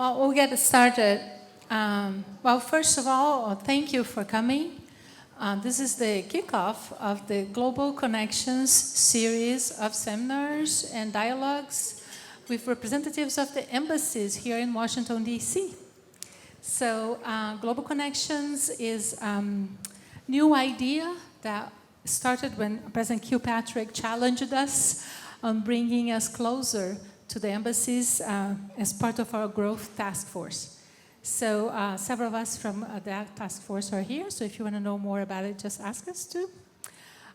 Well, we'll get started. Well, first of all, thank you for coming. This is the kickoff of the Global Connections series of seminars and dialogues with representatives of the embassies here in Washington, D.C. So Global Connections is a new idea that started when President Kilpatrick challenged us on bringing us closer to the embassies as part of our growth task force. So several of us from that task force are here, so if you want to know more about it, just ask us to.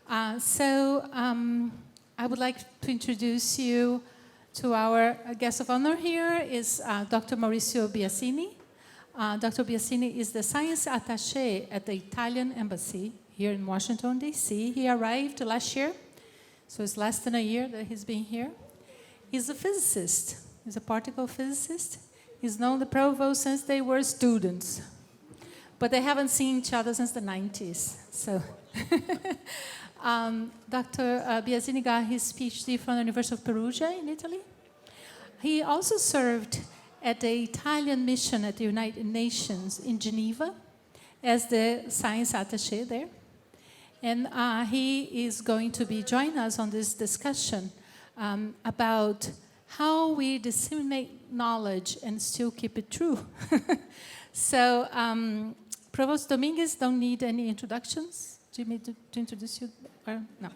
I would like to introduce you to our guest of honor here is Dr. Maurizio Biasini. Dr. Biasini is the Science Attaché at the Italian Embassy here in Washington, D.C. He arrived last year, so it's less than a year that he's been here. He's a physicist. He's a particle physicist. He's known the Provost since they were students. But they haven't seen each other since the 90s. So Dr. Biasini got his PhD from the University of Perugia in Italy. He also served at the Italian mission at the United Nations in Geneva as the science attaché there. And he is going to be joining us on this discussion about how we disseminate knowledge and still keep it true. So, Provost Dominguez don't need any introductions. Do you need to introduce you? Or no.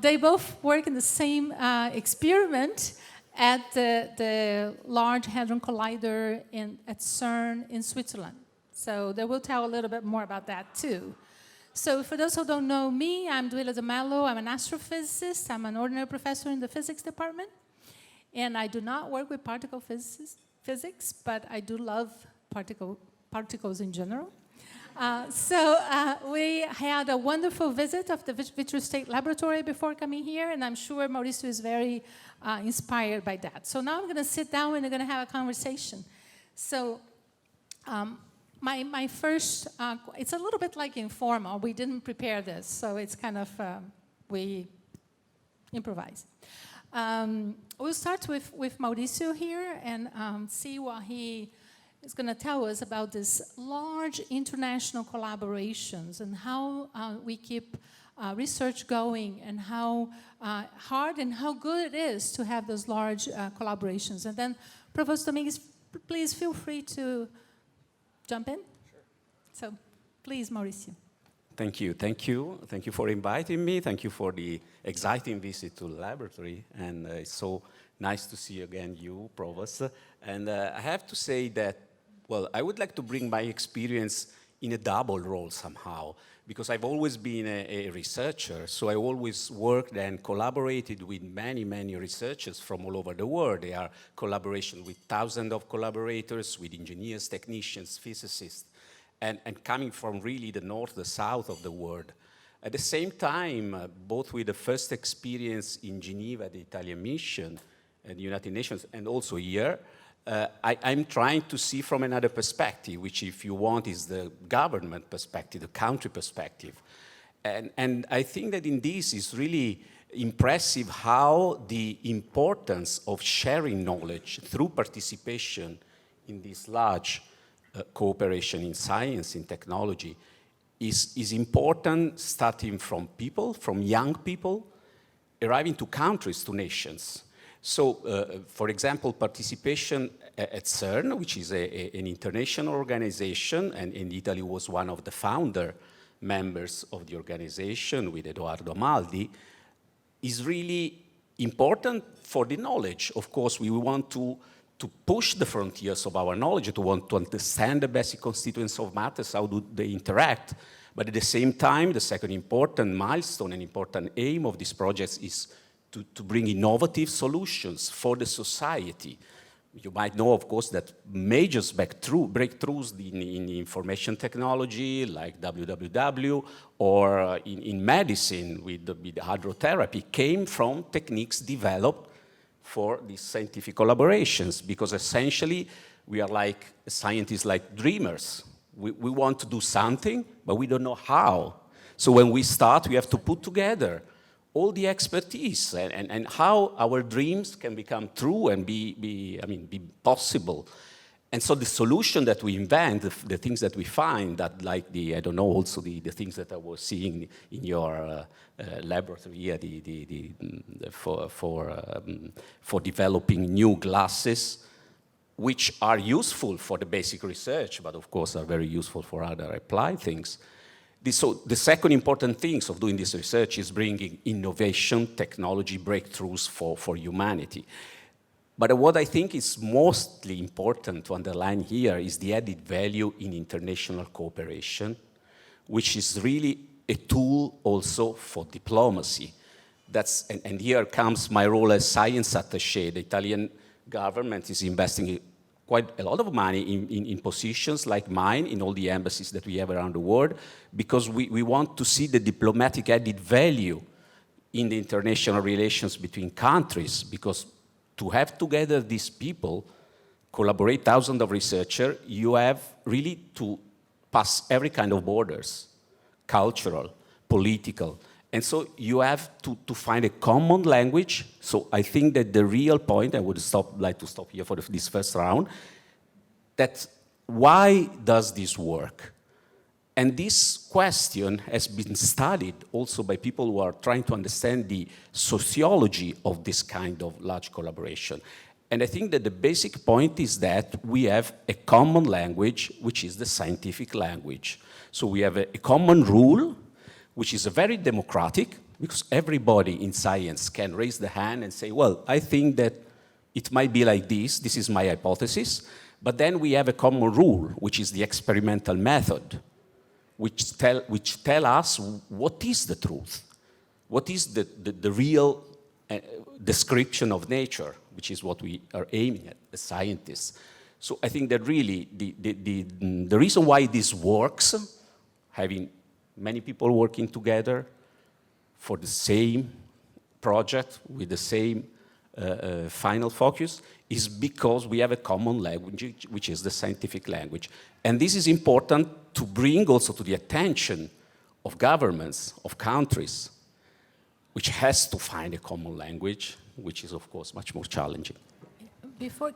They both work in the same experiment at the Large Hadron Collider at CERN in Switzerland. So they will tell a little bit more about that too. So for those who don't know me, I'm Duilia Mello. I'm an astrophysicist. I'm an ordinary professor in the physics department. And I do not work with particle physics, but I do love particles in general. We had a wonderful visit of the Vitro State Laboratory before coming here, and I'm sure Mauricio is very inspired by that. So now I'm going to sit down and we're going to have a conversation. So my first, it's a little bit like informal. We didn't prepare this, so it's kind of, we improvise. We'll start with Mauricio here and see what he is going to tell us about this large international collaborations and how we keep research going and how hard and how good it is to have those large collaborations. And then Provost Dominguez, please feel free to jump in? Sure. So, please, Mauricio. Thank you. Thank you. Thank you for inviting me. Thank you for the exciting visit to the laboratory. And it's so nice to see again you, Provost. And I have to say that, well, I would like to bring my experience in a double role somehow, because I've always been a researcher, so I always worked and collaborated with many, many researchers from all over the world. There are collaborations with thousands of collaborators, with engineers, technicians, physicists, and coming from really the north, the south of the world. At the same time, both with the first experience in Geneva, the Italian mission, and the United Nations, and also here, I'm trying to see from another perspective, which, if you want, is the government perspective, the country perspective. And I think that in this is really impressive how the importance of sharing knowledge through participation in this large cooperation in science, in technology, is important, starting from people, from young people, arriving to countries, to nations. So, for example, participation at CERN, which is an international organization, and Italy was one of the founder members of the organization with Edoardo Amaldi, is really important for the knowledge. Of course, we want to push the frontiers of our knowledge, to want to understand the basic constituents of matters, how do they interact. But at the same time, the second important milestone and important aim of these projects is to bring innovative solutions for the society. You might know, of course, that major breakthroughs in information technology, like WWW, or in medicine with hydrotherapy, came from techniques developed for these scientific collaborations, because essentially we are like scientists, like dreamers. We want to do something, but we don't know how. So when we start, we have to put together all the expertise and how our dreams can become true and be possible. And so the solution that we invent, the things that we find, that like I don't know, also the things that I was seeing in your laboratory here, for developing new glasses, which are useful for the basic research, but of course are very useful for other applied things. So the second important thing of doing this research is bringing innovation, technology breakthroughs for humanity. But what I think is mostly important to underline here is the added value in international cooperation, which is really a tool also for diplomacy. And here comes my role as science attaché. The Italian government is investing quite a lot of money in positions like mine in all the embassies that we have around the world, because we want to see the diplomatic added value in the international relations between countries, because to have together these people, collaborate thousands of researchers, you have really to pass every kind of borders, cultural, political. And so you have to find a common language. So I think that the real point, I would like to stop here for this first round, that why does this work? And this question has been studied also by people who are trying to understand the sociology of this kind of large collaboration. And I think that the basic point is that we have a common language, which is the scientific language. So we have a common rule, which is very democratic, because everybody in science can raise the hand and say, well, I think that it might be like this is my hypothesis. But then we have a common rule, which is the experimental method, which tell us what is the truth, what is the real description of nature, which is what we are aiming at as scientists. So I think that really the reason why this works, having many people working together for the same project with the same final focus, is because we have a common language, which is the scientific language. And this is important to bring also to the attention of governments, of countries, which has to find a common language, which is, of course, much more challenging.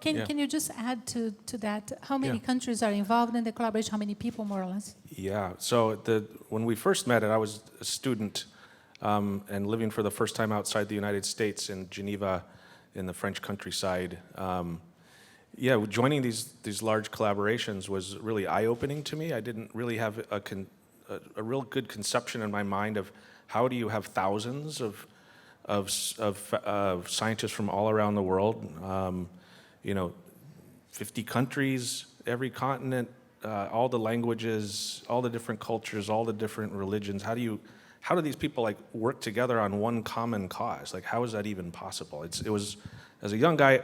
Can you just add to that, how many countries are involved in the collaboration, how many people, more or less? Yeah, so when we first met, and I was a student and living for the first time outside the United States in Geneva, in the French countryside. Joining these large collaborations was really eye-opening to me. I didn't really have a real good conception in my mind of how do you have thousands of scientists from all around the world, 50 countries, every continent, all the languages, all the different cultures, all the different religions. How do these people like work together on one common cause? Like, how is that even possible? It was, as a young guy,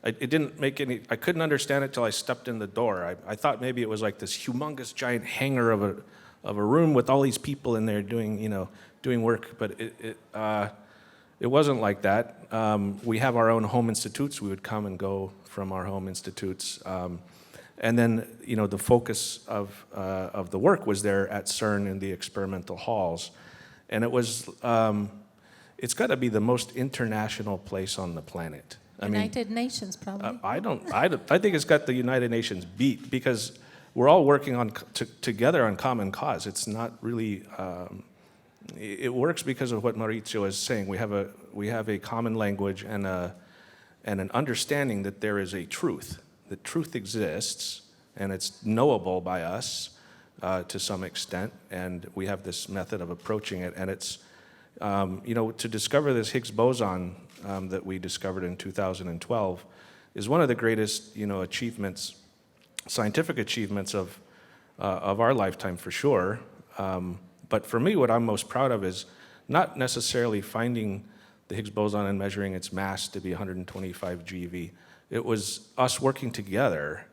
it didn't make any, I couldn't understand it till I stepped in the door. I thought maybe it was like this humongous giant hangar of a room with all these people in there doing work, but it wasn't like that. We have our own home institutes. We would come and go from our home institutes. And then, the focus of the work was there at CERN in the experimental halls. And it was, it's got to be the most international place on the planet. United Nations, probably. I think it's got the United Nations beat, because we're all working together on common cause. It's not really, it works because of what Maurizio is saying. We have a common language and an understanding that there is a truth. The truth exists, and it's knowable by us to some extent, and we have this method of approaching it. And it's, to discover this Higgs boson that we discovered in 2012 is one of the greatest, achievements, scientific achievements of our lifetime for sure. But for me, what I'm most proud of is not necessarily finding the Higgs boson and measuring its mass to be 125 GeV. It was us working together,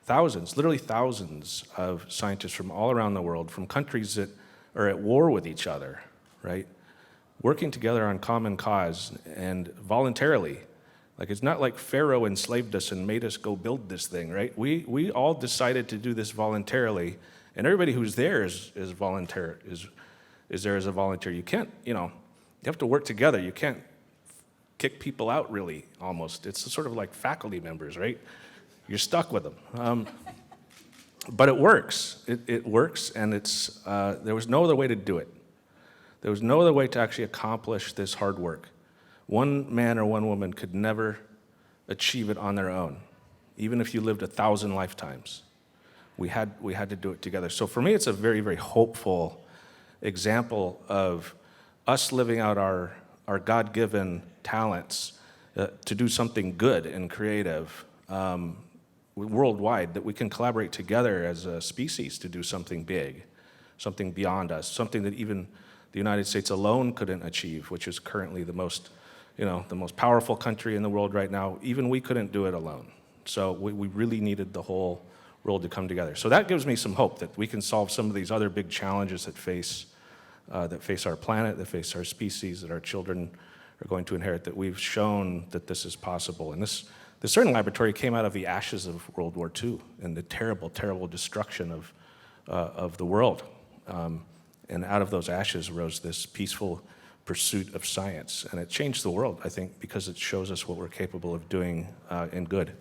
literally thousands of scientists from all around the world, from countries that are at war with each other, right? Working together on common cause and voluntarily. Like, it's not like Pharaoh enslaved us and made us go build this thing, right? We all decided to do this voluntarily, and everybody who's there is there as a volunteer. You can't, have to work together. You can't kick people out, really, almost. It's sort of like faculty members, right? You're stuck with them. But it works. It works, and there was no other way to do it. There was no other way to actually accomplish this hard work. One man or one woman could never achieve it on their own, even if you lived 1,000 lifetimes. We had to do it together. So for me, it's a very, very hopeful example of us living out our God-given talents to do something good and creative worldwide, that we can collaborate together as a species to do something big, something beyond us, something that even the United States alone couldn't achieve, which is currently the most powerful country in the world right now. Even we couldn't do it alone. So we really needed the whole world to come together. So that gives me some hope that we can solve some of these other big challenges that face our planet, that face our species, that our children are going to inherit, that we've shown that this is possible. And the CERN laboratory came out of the ashes of World War II and the terrible, terrible destruction of the world. And out of those ashes rose this peaceful pursuit of science. And it changed the world, I think, because it shows us what we're capable of doing in good.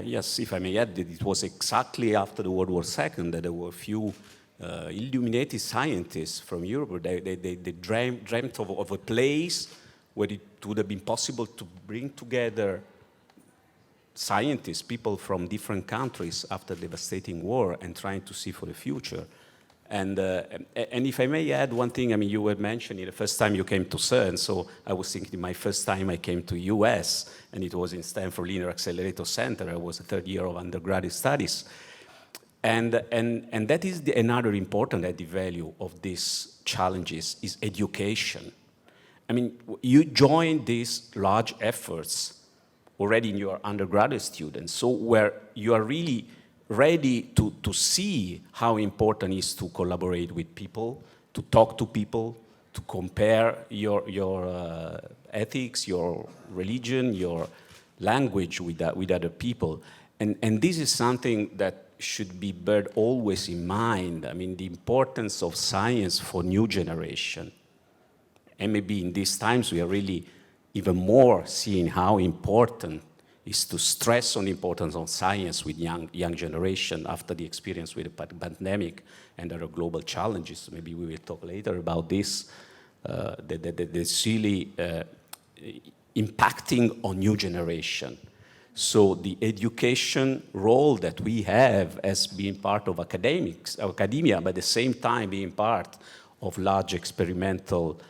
Yes, if I may add, that it was exactly after the World War II that there were a few illuminated scientists from Europe. They dreamt of a place where it would have been possible to bring together scientists, people from different countries after devastating war, and trying to see for the future. And if I may add one thing, I mean, you were mentioning the first time you came to CERN, so I was thinking my first time I came to US, and it was in Stanford Linear Accelerator Center. I was a third year of undergraduate studies. And that is another important added value of these challenges is education. I mean, you join these large efforts already in your undergraduate students, so where you are really ready to see how important it is to collaborate with people, to talk to people, to compare your ethics, your religion, your language with other people. And this is something that should be bear always in mind. I mean, the importance of science for new generation. And maybe in these times we are really even more seeing how important is to stress on the importance of science with young generation after the experience with the pandemic and other global challenges. Maybe we will talk later about this, that's really impacting on new generation. So the education role that we have as being part of academia, but at the same time being part of large experimental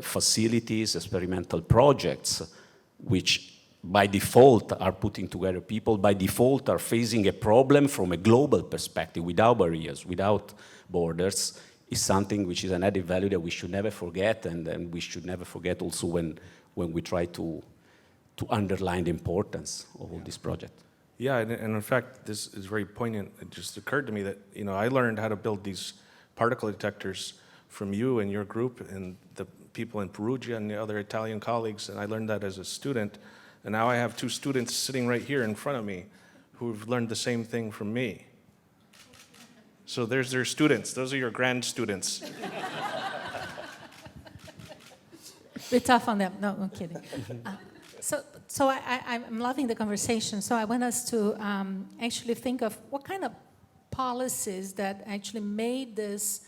facilities, experimental projects, which by default are putting together people, by default are facing a problem from a global perspective, without barriers, without borders, is something which is an added value that we should never forget, and we should never forget also when we try to underline the importance of all this project. Yeah, and in fact, this is very poignant. It just occurred to me that, I learned how to build these particle detectors from you and your group and the people in Perugia and the other Italian colleagues, and I learned that as a student. And now I have two students sitting right here in front of me who've learned the same thing from me. So there's their students. Those are your grand students. Be tough on them. No, I'm kidding. So I'm loving the conversation. So I want us to actually think of what kind of policies that actually made this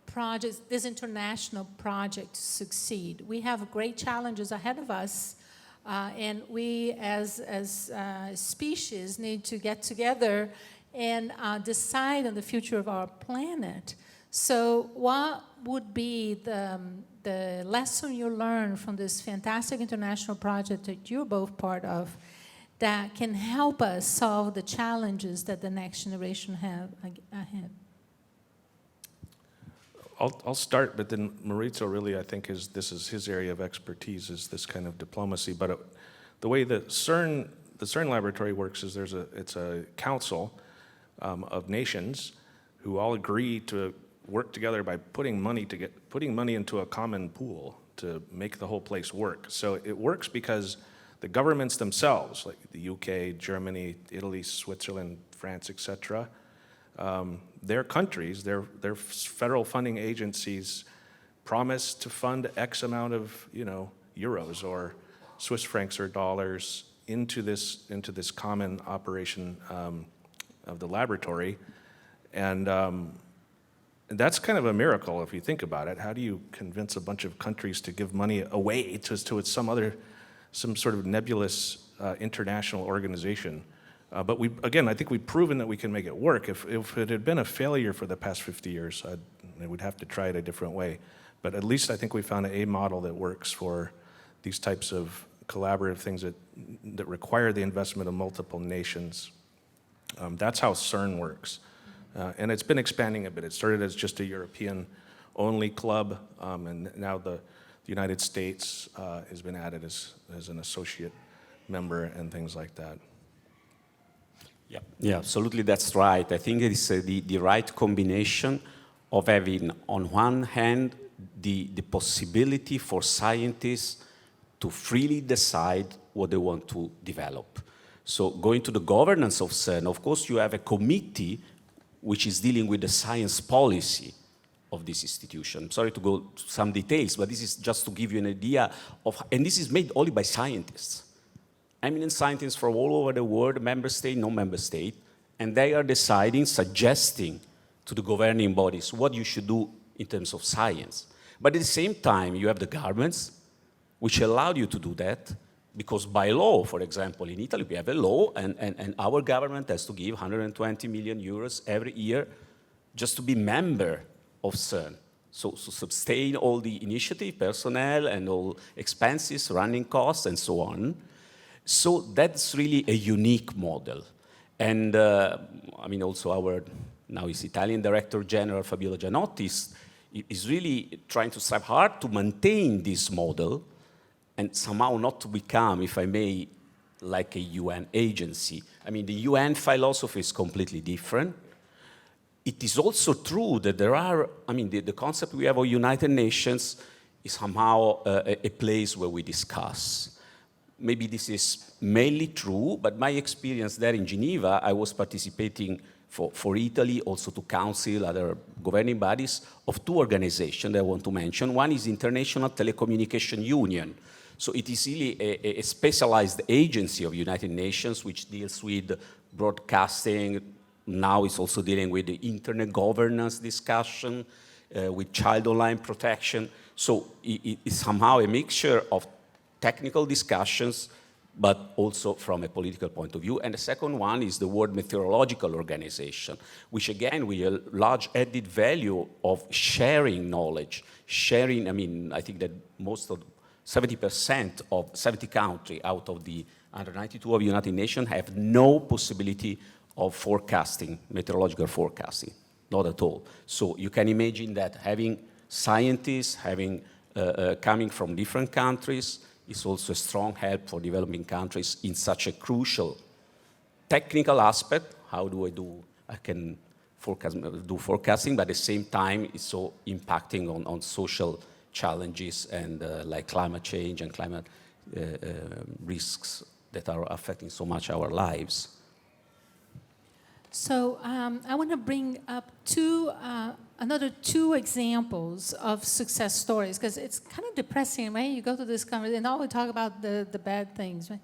project, this international project, succeed. We have great challenges ahead of us. And we, as a species, need to get together and decide on the future of our planet. So what would be the lesson you learned from this fantastic international project that you're both part of that can help us solve the challenges that the next generation have ahead? I'll start, but then Maurizio really, I think, this is his area of expertise, is this kind of diplomacy. But the way the CERN laboratory works is it's a council of nations who all agree to work together by putting money into a common pool to make the whole place work. So it works because the governments themselves, like the UK, Germany, Italy, Switzerland, France, etc., their countries, their federal funding agencies promise to fund X amount of, euros or Swiss francs or dollars into this common operation of the laboratory. And that's kind of a miracle if you think about it. How do you convince a bunch of countries to give money away to some sort of nebulous international organization? But I think we've proven that we can make it work. If it had been a failure for the past 50 years, we'd have to try it a different way. But at least I think we found a model that works for these types of collaborative things that require the investment of multiple nations. That's how CERN works. And it's been expanding a bit. It started as just a European-only club, and now the United States has been added as an associate member and things like that. Yeah, absolutely, that's right. I think it is the right combination of having, on one hand, the possibility for scientists to freely decide what they want to develop. So going to the governance of CERN, of course, you have a committee which is dealing with the science policy of this institution. I'm sorry to go to some details, but this is just to give you an idea of, and this is made only by scientists. Eminent scientists from all over the world, member state, non-member state, and they are deciding, suggesting to the governing bodies what you should do in terms of science. But at the same time, you have the governments, which allow you to do that, because by law, for example, in Italy, we have a law, and our government has to give 120 million euros every year just to be member of CERN. So sustain all the initiative, personnel, and all expenses, running costs, and so on. So that's really a unique model. And also our, now is Italian Director General, Fabiola Gianotti, is really trying to strive hard to maintain this model and somehow not to become, if I may, like a UN agency. I mean, the UN philosophy is completely different. It is also true that there are, the concept we have of United Nations is somehow a place where we discuss. Maybe this is mainly true, but my experience there in Geneva, I was participating for Italy, also to council, other governing bodies, of two organizations that I want to mention. One is International Telecommunication Union. So it is really a specialized agency of United Nations which deals with broadcasting. Now it's also dealing with the internet governance discussion, with child online protection. So it's somehow a mixture of technical discussions, but also from a political point of view. And the second one is the World Meteorological Organization, which again, with a large added value of sharing knowledge. Sharing, I think that most of 70% of 70 countries out of the 192 of the United Nations have no possibility of forecasting, meteorological forecasting, not at all. So you can imagine that having scientists, coming from different countries, is also a strong help for developing countries in such a crucial technical aspect. How do I can do forecasting, but at the same time, it's so impacting on social challenges and like climate change and climate risks that are affecting so much our lives. So I want to bring up another two examples of success stories, because it's kind of depressing, right? You go to this conference and all we talk about the bad things, right?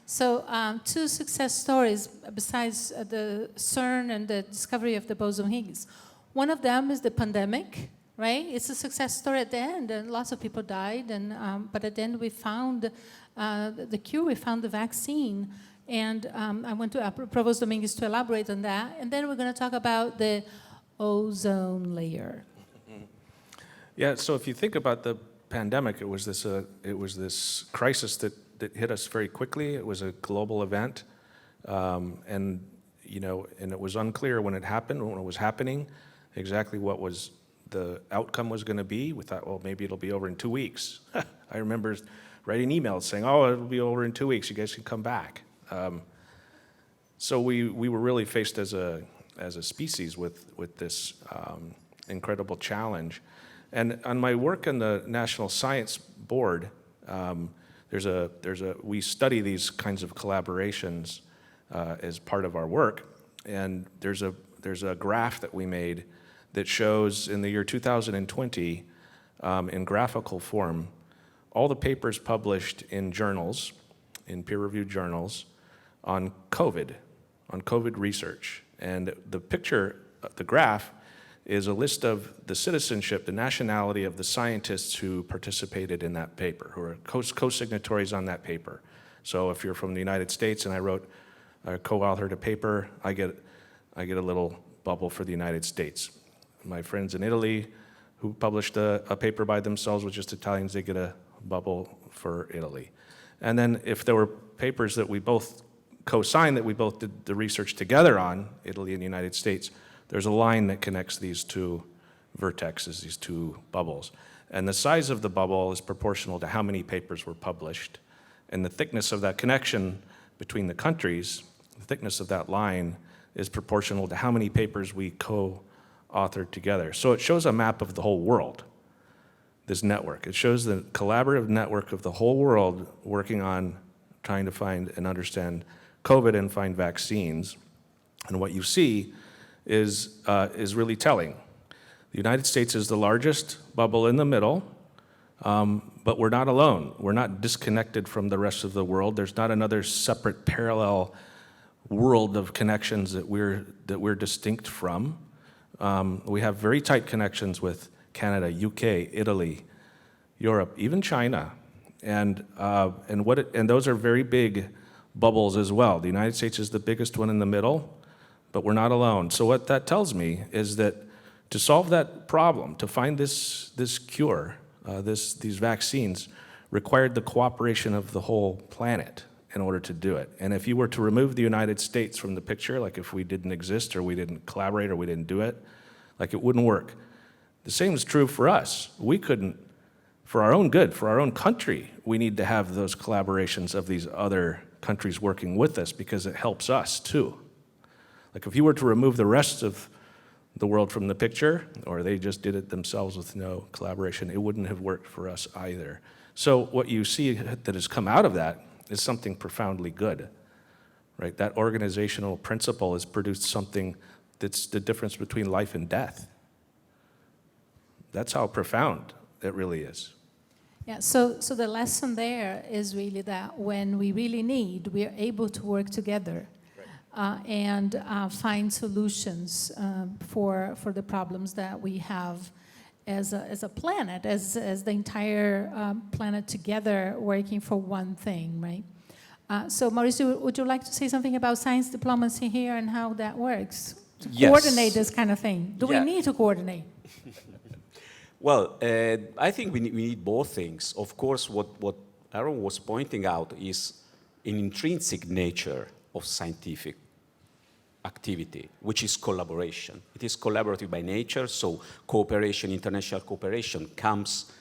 So two success stories besides the CERN and the discovery of the boson Higgs. One of them is the pandemic, right? It's a success story at the end, and lots of people died, but at the end we found the cure, we found the vaccine. And I want to Provost Dominguez to elaborate on that. And then we're going to talk about the ozone layer. Yeah, so if you think about the pandemic, it was this crisis that hit us very quickly. It was a global event. And it was unclear when it happened, when it was happening, exactly what was the outcome was going to be. We thought, well, maybe it'll be over in 2 weeks. I remember writing emails saying, oh, it'll be over in 2 weeks. You guys can come back. So we were really faced as a species with this incredible challenge. And on my work in the National Science Board, we study these kinds of collaborations as part of our work. And there's a graph that we made that shows in the year 2020 in graphical form all the papers published in journals, in peer-reviewed journals, on COVID research. And the picture, the graph, is a list of the citizenship, the nationality of the scientists who participated in that paper, who are co-signatories on that paper. So if you're from the United States and I co-authored a paper, I get a little bubble for the United States. My friends in Italy who published a paper by themselves with just Italians, they get a bubble for Italy. And then if there were papers that we both co-signed, that we both did the research together on, Italy and the United States, there's a line that connects these two vertexes, these two bubbles. And the size of the bubble is proportional to how many papers were published. And the thickness of that connection between the countries, the thickness of that line, is proportional to how many papers we co-authored together. So it shows a map of the whole world, this network. It shows the collaborative network of the whole world working on trying to find and understand COVID and find vaccines. And what you see is really telling. The United States is the largest bubble in the middle, but we're not alone. We're not disconnected from the rest of the world. There's not another separate parallel world of connections that we're distinct from. We have very tight connections with Canada, UK, Italy, Europe, even China, and those are very big bubbles as well. The United States is the biggest one in the middle, but we're not alone. So what that tells me is that to solve that problem, to find this cure, these vaccines, required the cooperation of the whole planet in order to do it. And if you were to remove the United States from the picture, like if we didn't exist or we didn't collaborate or we didn't do it, like it wouldn't work. The same is true for us. We couldn't, for our own good, for our own country, we need to have those collaborations of these other countries working with us because it helps us too. Like if you were to remove the rest of the world from the picture, or they just did it themselves with no collaboration, it wouldn't have worked for us either. So what you see that has come out of that is something profoundly good, right? That organizational principle has produced something that's the difference between life and death. That's how profound it really is. Yeah, so the lesson there is really that when we really need, we are able to work together. And find solutions for the problems that we have as a planet, as the entire planet together working for one thing, right? So Mauricio, would you like to say something about science diplomacy here and how that works? To coordinate this kind of thing. Do we need to coordinate? Well, I think we need both things. Of course, what Aaron was pointing out is an intrinsic nature of scientific activity, which is collaboration. It is collaborative by nature, so cooperation, international cooperation comes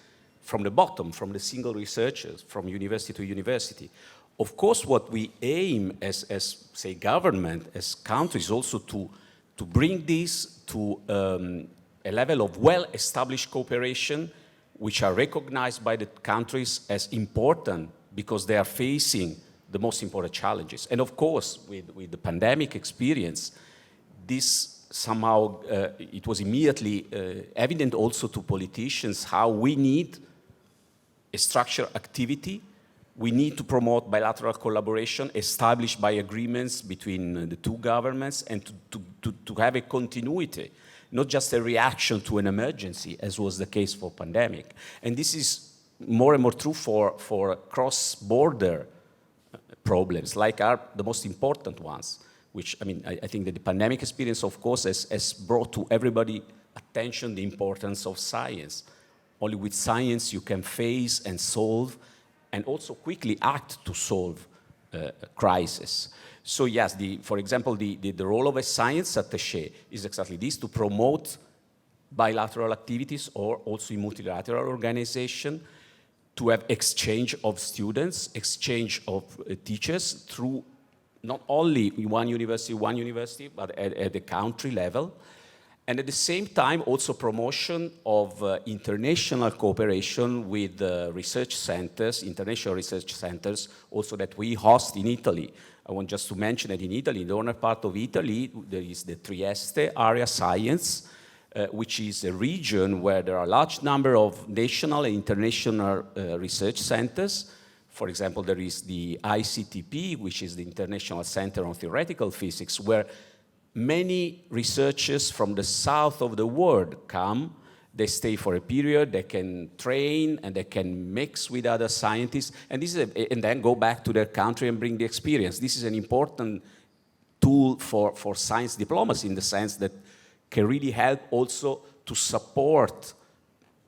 from the bottom, from the single researchers, from university to university. Of course, what we aim as say, government, as countries, also to bring this to a level of well-established cooperation, which are recognized by the countries as important because they are facing the most important challenges. And of course, with the pandemic experience, this somehow, it was immediately evident also to politicians how we need a structured activity. We need to promote bilateral collaboration established by agreements between the two governments and to have a continuity, not just a reaction to an emergency, as was the case for pandemic. And this is more and more true for cross-border problems, like are the most important ones, which, I mean, I think that the pandemic experience, of course, has brought to everybody attention the importance of science. Only with science you can face and solve and also quickly act to solve a crisis. So yes, for example, the role of a science attaché is exactly this, to promote bilateral activities or also in multilateral organization, to have exchange of students, exchange of teachers through not only one university, but at the country level. And at the same time, also promotion of international cooperation with research centers, international research centers, also that we host in Italy. I want just to mention that in Italy, in the northern part of Italy, there is the Trieste Area Science, which is a region where there are a large number of national and international research centers. For example, there is the ICTP, which is the International Center on Theoretical Physics, where many researchers from the south of the world come. They stay for a period, they can train, and they can mix with other scientists, and then go back to their country and bring the experience. This is an important tool for science diplomacy, in the sense that can really help also to support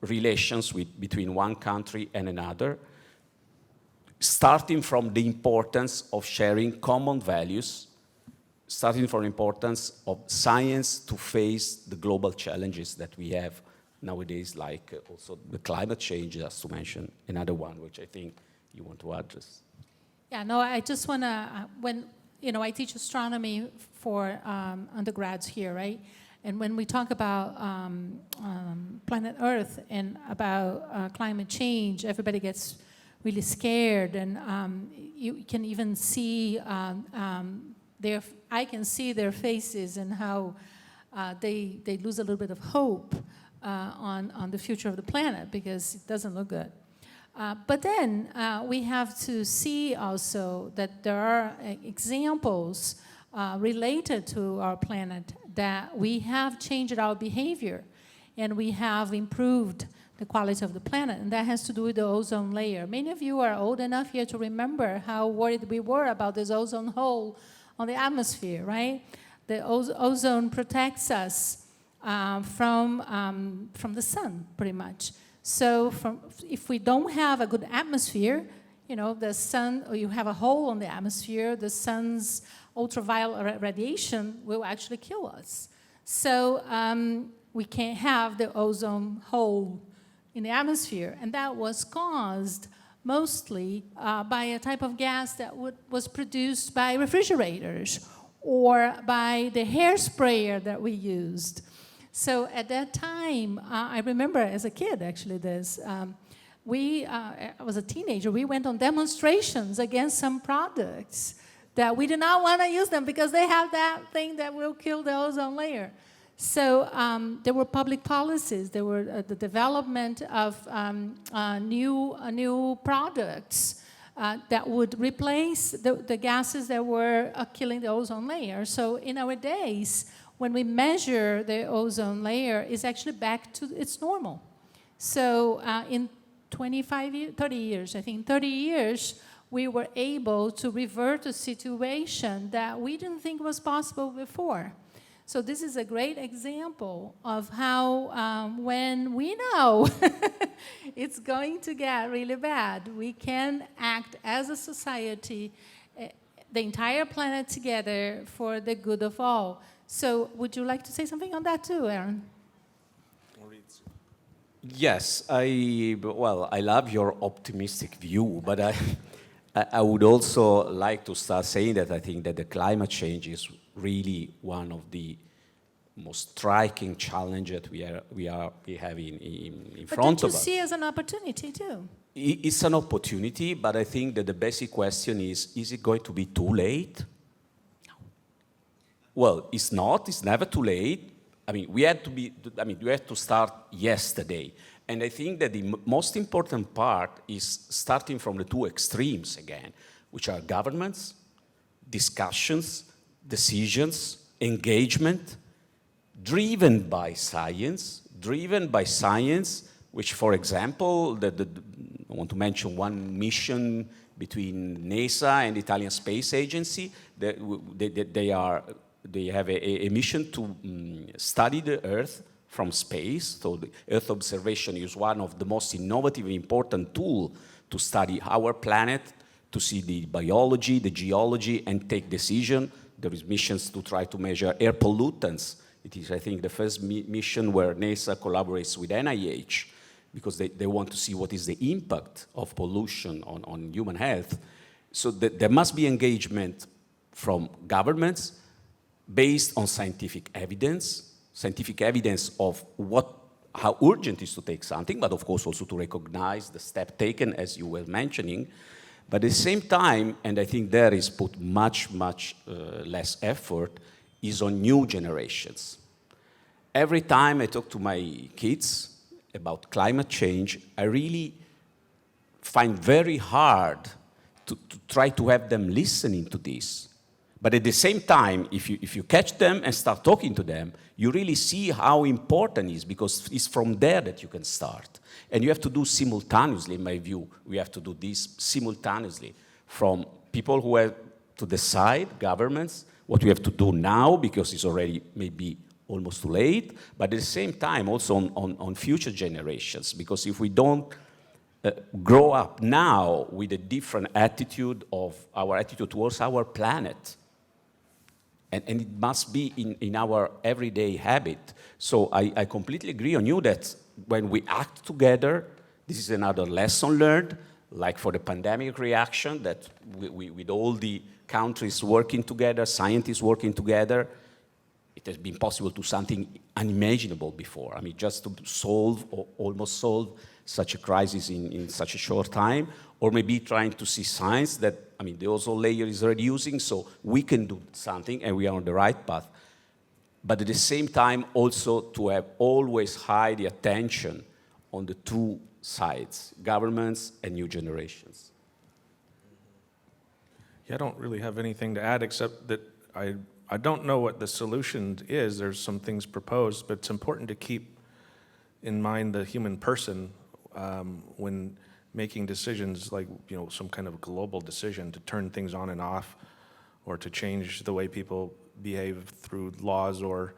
relations between one country and another, starting from the importance of sharing common values, starting from the importance of science to face the global challenges that we have nowadays, like also the climate change, just to mention another one, which I think you want to address. Yeah, no, I just want to, when, I teach astronomy for undergrads here, right? And when we talk about planet Earth and about climate change, everybody gets really scared, and you can even see I can see their faces and how they lose a little bit of hope on the future of the planet, because it doesn't look good. But then we have to see also that there are examples related to our planet that we have changed our behavior and we have improved the quality of the planet, and that has to do with the ozone layer. Many of you are old enough here to remember how worried we were about this ozone hole on the atmosphere, right? The ozone protects us from the sun, pretty much. So if we don't have a good atmosphere, the sun, or you have a hole on the atmosphere, the sun's ultraviolet radiation will actually kill us. So we can't have the ozone hole in the atmosphere, and that was caused mostly by a type of gas that was produced by refrigerators or by the hair sprayer that we used. So at that time, I remember as a kid, actually, this. I was a teenager, we went on demonstrations against some products that we did not want to use them because they have that thing that will kill the ozone layer. So there were public policies, there were the development of new products that would replace the gases that were killing the ozone layer. So in our days, when we measure the ozone layer, it's actually back to its normal. So in 30 years, I think 30 years, we were able to revert a situation that we didn't think was possible before. So this is a great example of how when we know it's going to get really bad, we can act as a society, the entire planet together for the good of all. So would you like to say something on that too, Aaron? Yes, I love your optimistic view, but I would also like to start saying that I think that the climate change is really one of the most striking challenges that we have in front of us. But don't you see it as an opportunity too? It's an opportunity, but I think that the basic question is it going to be too late? No. Well, it's not. It's never too late. We had to start yesterday. And I think that the most important part is starting from the two extremes again, which are governments, discussions, decisions, engagement, driven by science, which, for example, I want to mention one mission between NASA and the Italian Space Agency. They have a mission to study the Earth from space. So the Earth observation is one of the most innovative and important tools to study our planet, to see the biology, the geology, and take decisions. There is missions to try to measure air pollutants. It is, I think, the first mission where NASA collaborates with NIH, because they want to see what is the impact of pollution on human health. So there must be engagement from governments based on scientific evidence of how urgent it is to take something, but of course also to recognize the step taken, as you were mentioning. But at the same time, and I think there is put much less effort, is on new generations. every time I talk to my kids about climate change, I really find very hard to try to have them listening to this. But at the same time, if you catch them and start talking to them, you really see how important it is, because it's from there that you can start. And you have to do simultaneously, in my view. We have to do this simultaneously, from people who have to decide, governments, what we have to do now, because it's already maybe almost too late, but at the same time also on future generations, because if we don't grow up now with a different attitude of our attitude towards our planet, and it must be in our everyday habit. So I completely agree on you that when we act together, this is another lesson learned, like for the pandemic reaction, that with all the countries working together, scientists working together, it has been possible to do something unimaginable before. I mean, just to solve or almost solve such a crisis in such a short time, or maybe trying to see signs that, I mean, the ozone layer is reducing, so we can do something and we are on the right path. But at the same time, also to have always high the attention on the two sides, governments and new generations. Yeah, I don't really have anything to add except that I don't know what the solution is. There's some things proposed, but it's important to keep in mind the human person when making decisions, like, you know, some kind of global decision to turn things on and off, or to change the way people behave through laws or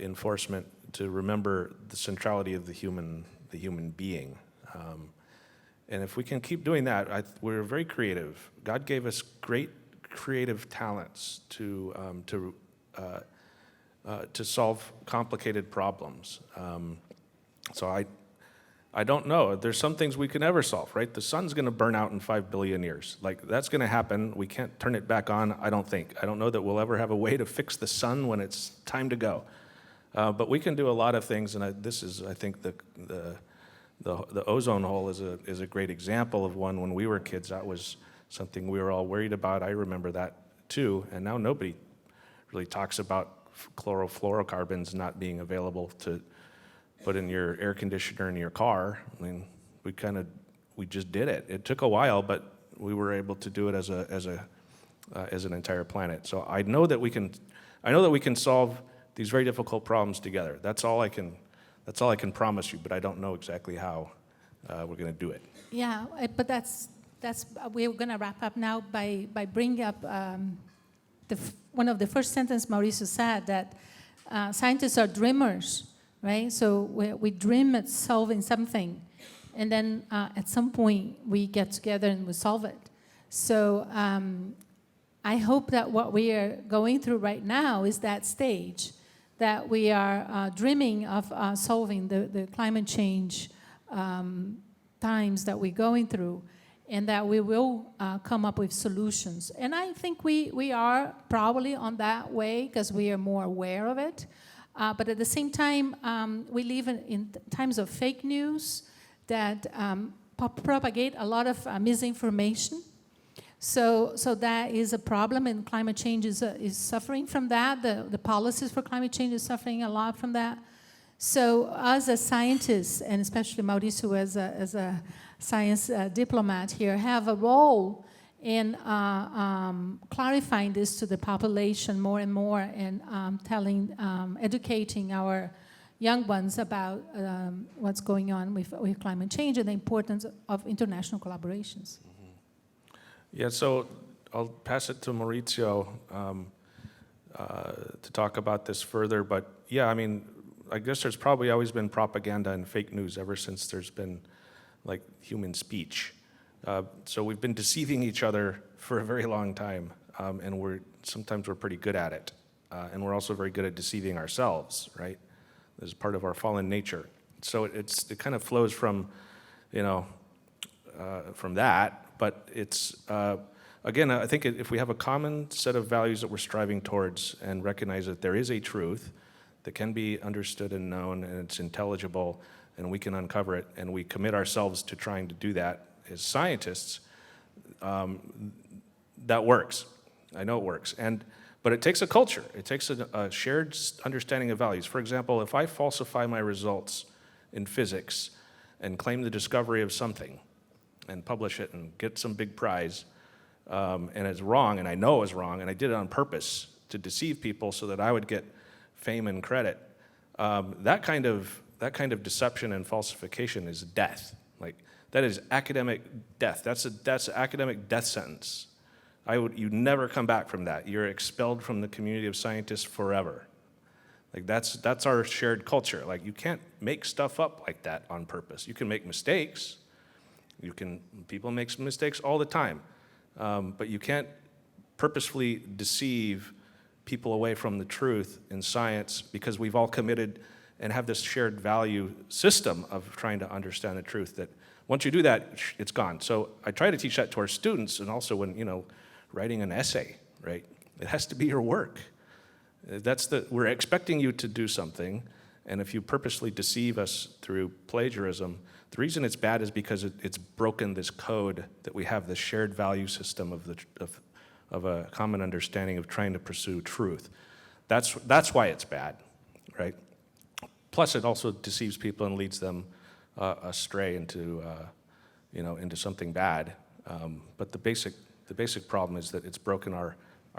enforcement, to remember the centrality of the human being. And if we can keep doing that, we're very creative. God gave us great creative talents to solve complicated problems. So I don't know. There's some things we can never solve, right? The sun's going to burn out in 5 billion years. Like, that's going to happen. We can't turn it back on, I don't think. I don't know that we'll ever have a way to fix the sun when it's time to go. But we can do a lot of things, and I think the ozone hole is a great example of one. When we were kids, that was something we were all worried about. I remember that too. And now nobody really talks about chlorofluorocarbons not being available to put in your air conditioner in your car. I mean, we just did it. It took a while, but we were able to do it as an entire planet. So I know that we can solve these very difficult problems together. That's all I can promise you, but I don't know exactly how we're going to do it. Yeah, but that's we're going to wrap up now by bringing up one of the first sentences Mauricio said, that scientists are dreamers, right? So we dream at solving something, and then at some point we get together and we solve it. So I hope that what we are going through right now is that stage, that we are dreaming of solving the climate change times that we're going through, and that we will come up with solutions. And I think we are probably on that way because we are more aware of it. But at the same time, we live in times of fake news that propagate a lot of misinformation. So that is a problem, and climate change is suffering from that. The policies for climate change is suffering a lot from that. So us as scientists, and especially Mauricio as a science diplomat here, have a role in clarifying this to the population more and more, and educating our young ones about what's going on with climate change and the importance of international collaborations. Yeah, so I'll pass it to Maurizio to talk about this further. But yeah, I mean, I guess there's probably always been propaganda and fake news ever since there's been like human speech. So we've been deceiving each other for a very long time, and sometimes we're pretty good at it. And we're also very good at deceiving ourselves, right? This is part of our fallen nature. So it kind of flows from, from that. But it's, again, I think if we have a common set of values that we're striving towards, and recognize that there is a truth that can be understood and known, and it's intelligible, and we can uncover it, and we commit ourselves to trying to do that as scientists, that works. I know it works. But it takes a culture. It takes a shared understanding of values. For example, if I falsify my results in physics and claim the discovery of something and publish it and get some big prize, and it's wrong, and I know it's wrong, and I did it on purpose to deceive people so that I would get fame and credit, that kind of deception and falsification is death. Like, that is academic death. That's an academic death sentence. You never come back from that. You're expelled from the community of scientists forever. Like, that's our shared culture. Like, you can't make stuff up like that on purpose. You can make mistakes. People make mistakes all the time. But you can't purposefully deceive people away from the truth in science, because we've all committed and have this shared value system of trying to understand the truth, that once you do that, it's gone. So I try to teach that to our students, and also when, writing an essay, right? It has to be your work. We're expecting you to do something, and if you purposely deceive us through plagiarism, the reason it's bad is because it's broken this code that we have, this shared value system of a common understanding of trying to pursue truth. That's why it's bad, right? Plus, it also deceives people and leads them astray into something bad. But the basic problem is that it's broken our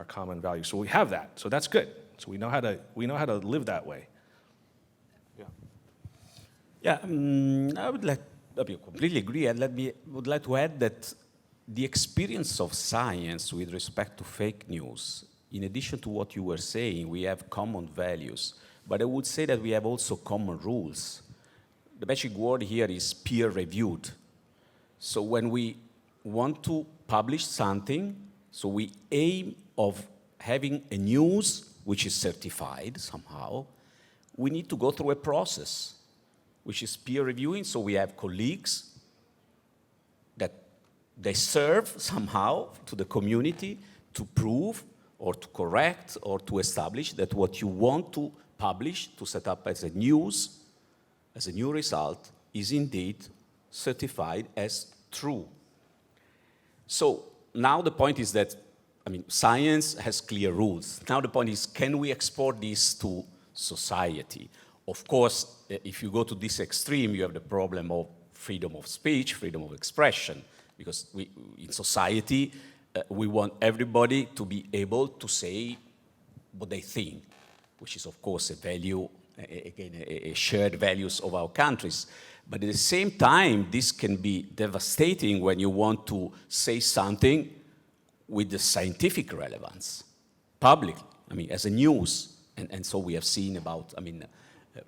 common value. So we have that. So that's good. So we know how to live that way. Yeah, I completely agree, and would like to add that the experience of science with respect to fake news, in addition to what you were saying, we have common values, but I would say that we have also common rules. The magic word here is peer-reviewed. So when we want to publish something, so we aim of having a news which is certified somehow, we need to go through a process which is peer reviewing. So we have colleagues that they serve somehow to the community to prove or to correct or to establish that what you want to publish, to set up as a news, as a new result, is indeed certified as true. So now the point is that, science has clear rules. Now the point is, can we export this to society? Of course, if you go to this extreme, you have the problem of freedom of speech, freedom of expression, because in society, we want everybody to be able to say what they think, which is, of course, a value, again, a shared values of our countries. But at the same time, this can be devastating when you want to say something with the scientific relevance, publicly, as a news. And so we have seen about,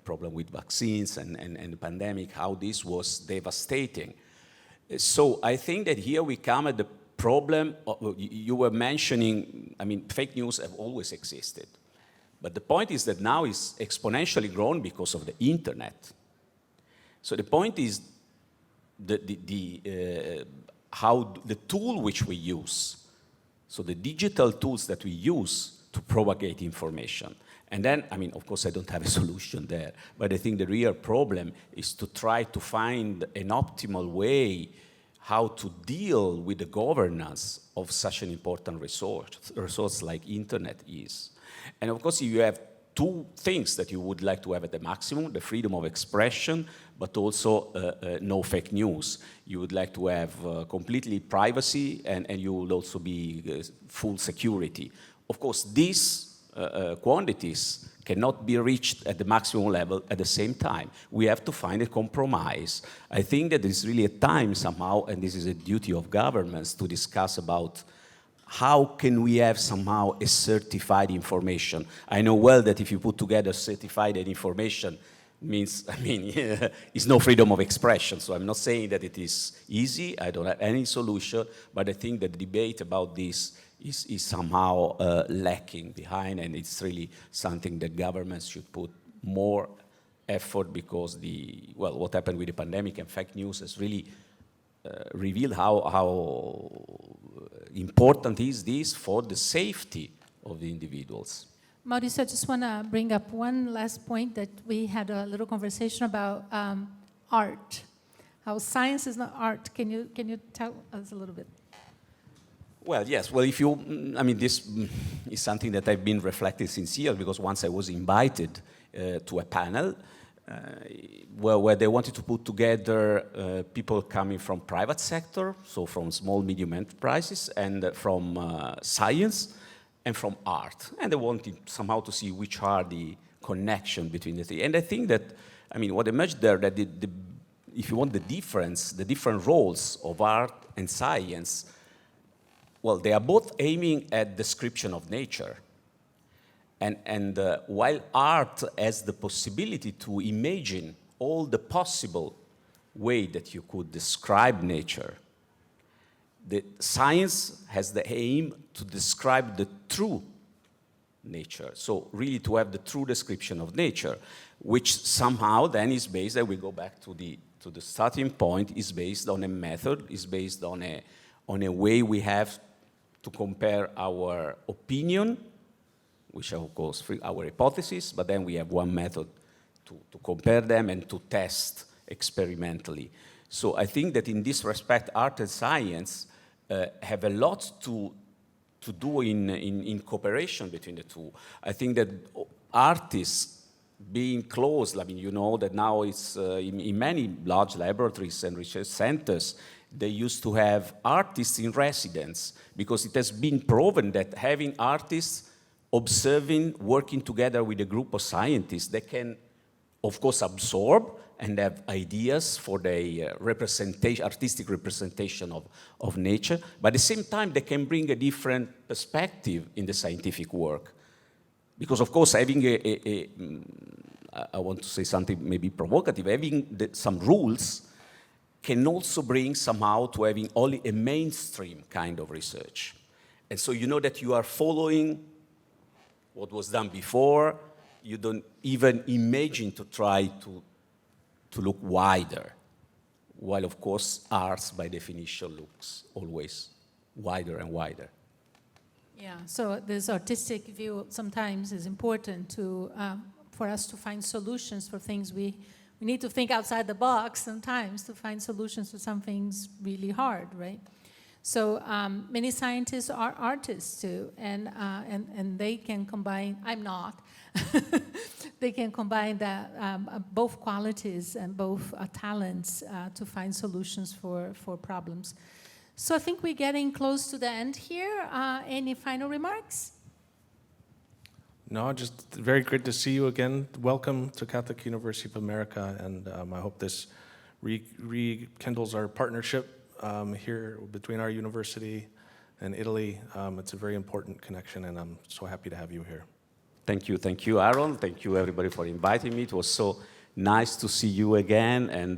problem with vaccines and the pandemic, how this was devastating. So I think that here we come at the problem, you were mentioning, fake news have always existed. But the point is that now it's exponentially grown because of the internet. So the point is how the tool which we use, so the digital tools that we use to propagate information. And then, of course, I don't have a solution there, but I think the real problem is to try to find an optimal way how to deal with the governance of such an important resource like internet is. And of course, you have two things that you would like to have at the maximum, the freedom of expression, but also no fake news. You would like to have completely privacy, and you would also be full security. Of course, these quantities cannot be reached at the maximum level at the same time. We have to find a compromise. I think that there's really a time somehow, and this is a duty of governments, to discuss about how can we have somehow a certified information. I know well that if you put together certified information, means, it's no freedom of expression. So I'm not saying that it is easy. I don't have any solution, but I think that the debate about this is somehow lacking behind, and it's really something that governments should put more effort, because what happened with the pandemic and fake news has really revealed how important is this for the safety of the individuals. Mauricio, I just want to bring up one last point that we had a little conversation about art. How science is not art. Can you tell us a little bit? Well, yes. Well, if you, I mean, this is something that I've been reflecting since years, because once I was invited to a panel where they wanted to put together people coming from private sector, so from small, medium enterprises, and from science, and from art. And they wanted somehow to see which are the connection between the three. And I think that, I mean, what emerged there, that if you want the difference, the different roles of art and science, well, they are both aiming at description of nature. And while art has the possibility to imagine all the possible way that you could describe nature, the science has the aim to describe the true nature. So really to have the true description of nature, which somehow then is based, and we go back to the starting point, is based on a method, is based on a way we have to compare our opinion, which are of course our hypothesis, but then we have one method to compare them and to test experimentally. So I think that in this respect, art and science have a lot to do in cooperation between the two. I think that artists being close, I mean, you know that now it's in many large laboratories and research centers, they used to have artists in residence, because it has been proven that having artists observing, working together with a group of scientists, they can, of course, absorb and have ideas for the artistic representation of nature, but at the same time, they can bring a different perspective in the scientific work. Because, of course, having I want to say something maybe provocative, having some rules can also bring somehow to having only a mainstream kind of research. And so you know that you are following what was done before. You don't even imagine to try to look wider, while of course arts by definition looks always wider and wider. Yeah, so this artistic view sometimes is important for us to find solutions for things we need to think outside the box sometimes to find solutions to some things really hard, right? So many scientists are artists too, and they can combine, I'm not, they can combine both qualities and both talents to find solutions for problems. So I think we're getting close to the end here. Any final remarks? No, just very great to see you again. Welcome to Catholic University of America, and I hope this rekindles our partnership here between our university and Italy. It's a very important connection, and I'm so happy to have you here. Thank you, Aaron. Thank you, everybody, for inviting me. It was so nice to see you again, and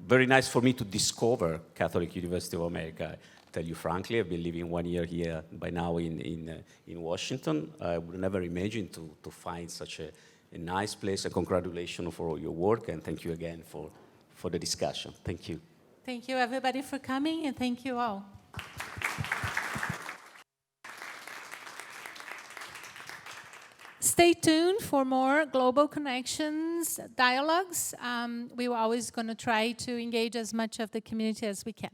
very nice for me to discover Catholic University of America. I tell you frankly, I've been living 1 year here by now in Washington. I would never imagine to find such a nice place. And congratulations for all your work, and thank you again for the discussion. Thank you. Thank you, everybody, for coming, and thank you all. Stay tuned for more Global Connections dialogues. We were always going to try to engage as much of the community as we can.